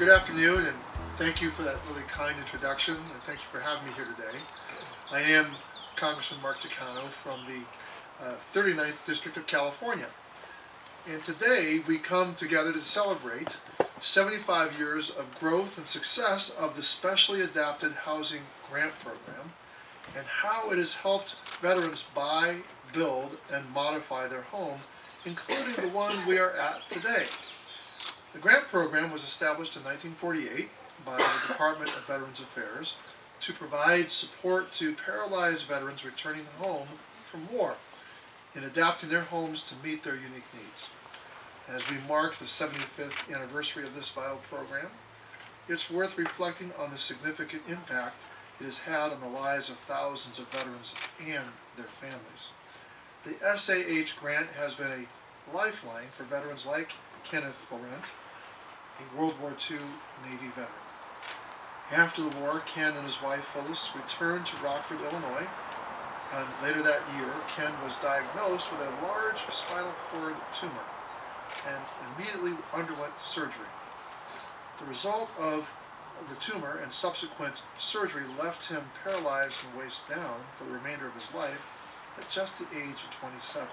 Good afternoon, and thank you for that really kind introduction, and thank you for having me here today. I am Congressman Mark Tanko from the 39th District of California. And today we come together to celebrate 75 years of growth and success of the Specially Adapted Housing Grant Program and how it has helped veterans buy, build, and modify their home, including the one we are at today. The grant program was established in 1948 by the Department of Veterans Affairs to provide support to paralyzed veterans returning home from war in adapting their homes to meet their unique needs. As we mark the 75th anniversary of this vital program, it's worth reflecting on the significant impact it has had on the lives of thousands of veterans and their families. The SAH grant has been a lifeline for veterans like Kenneth Laurent, a World War II Navy veteran. After the war, Ken and his wife Phyllis returned to Rockford, Illinois, and later that year, Ken was diagnosed with a large spinal cord tumor and immediately underwent surgery. The result of the tumor and subsequent surgery left him paralyzed from the waist down for the remainder of his life at just the age of 27,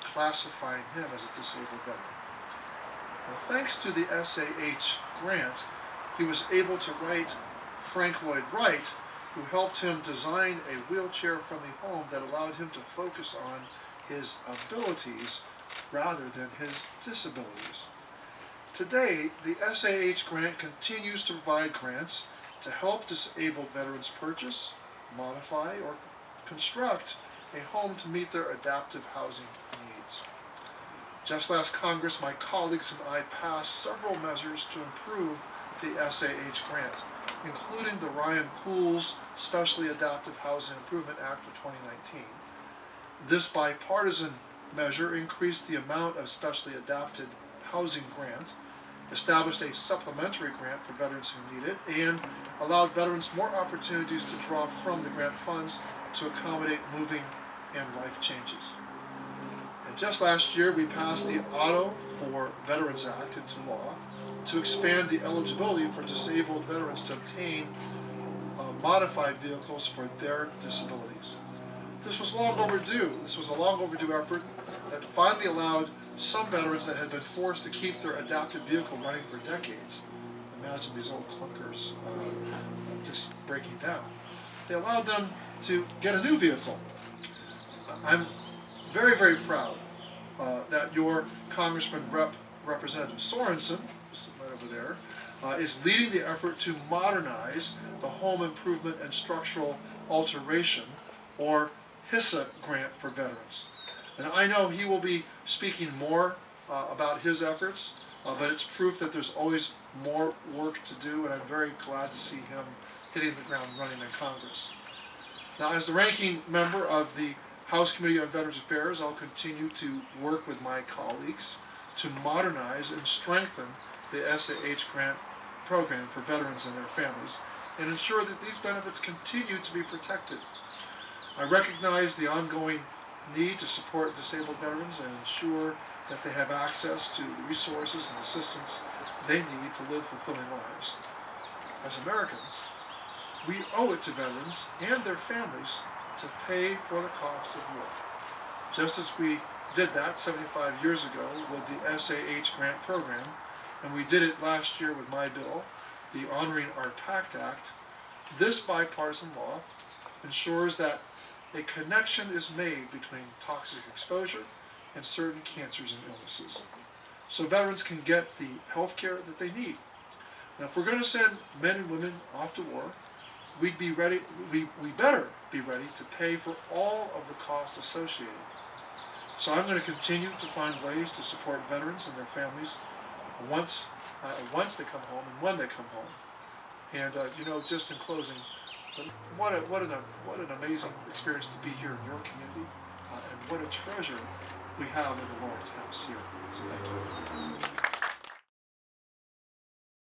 classifying him as a disabled veteran. Now, thanks to the SAH grant, he was able to write Frank Lloyd Wright, who helped him design a wheelchair friendly home that allowed him to focus on his abilities rather than his disabilities. Today, the SAH grant continues to provide grants to help disabled veterans purchase, modify, or construct a home to meet their adaptive housing needs. Just last Congress, my colleagues and I passed several measures to improve the SAH grant, including the Ryan Cool's Specially Adaptive Housing Improvement Act of 2019. This bipartisan measure increased the amount of specially adapted housing grant, established a supplementary grant for veterans who need it, and allowed veterans more opportunities to draw from the grant funds to accommodate moving and life changes. And just last year, we passed the Auto for Veterans Act into law to expand the eligibility for disabled veterans to obtain modified vehicles for their disabilities. This was long overdue. This was a long overdue effort that finally allowed some veterans that had been forced to keep their adapted vehicle running for decades. Imagine these old clunkers just breaking down. They allowed them to get a new vehicle. I'm very, very proud that your Congressman Representative Sorensen, who's right over there, is leading the effort to modernize the Home Improvement and Structural Alteration, or HISA, grant for veterans. And I know he will be speaking more about his efforts, but it's proof that there's always more work to do, and I'm very glad to see him hitting the ground running in Congress. Now, as the ranking member of the House Committee on Veterans Affairs, I'll continue to work with my colleagues to modernize and strengthen the SAH grant program for veterans and their families and ensure that these benefits continue to be protected. I recognize the ongoing need to support disabled veterans and ensure that they have access to the resources and assistance they need to live fulfilling lives. As Americans, we owe it to veterans and their families to pay for the cost of war. Just as we did that 75 years ago with the SAH grant program, and we did it last year with my bill, the Honoring Our Pact Act, this bipartisan law ensures that a connection is made between toxic exposure and certain cancers and illnesses, so veterans can get the health care that they need. Now, if we're going to send men and women off to war, we better be ready to pay for all of the costs associated. So I'm going to continue to find ways to support veterans and their families once they come home and when they come home. And just in closing, what an amazing experience to be here in your community, and what a treasure we have in the Laurent House here. So thank you.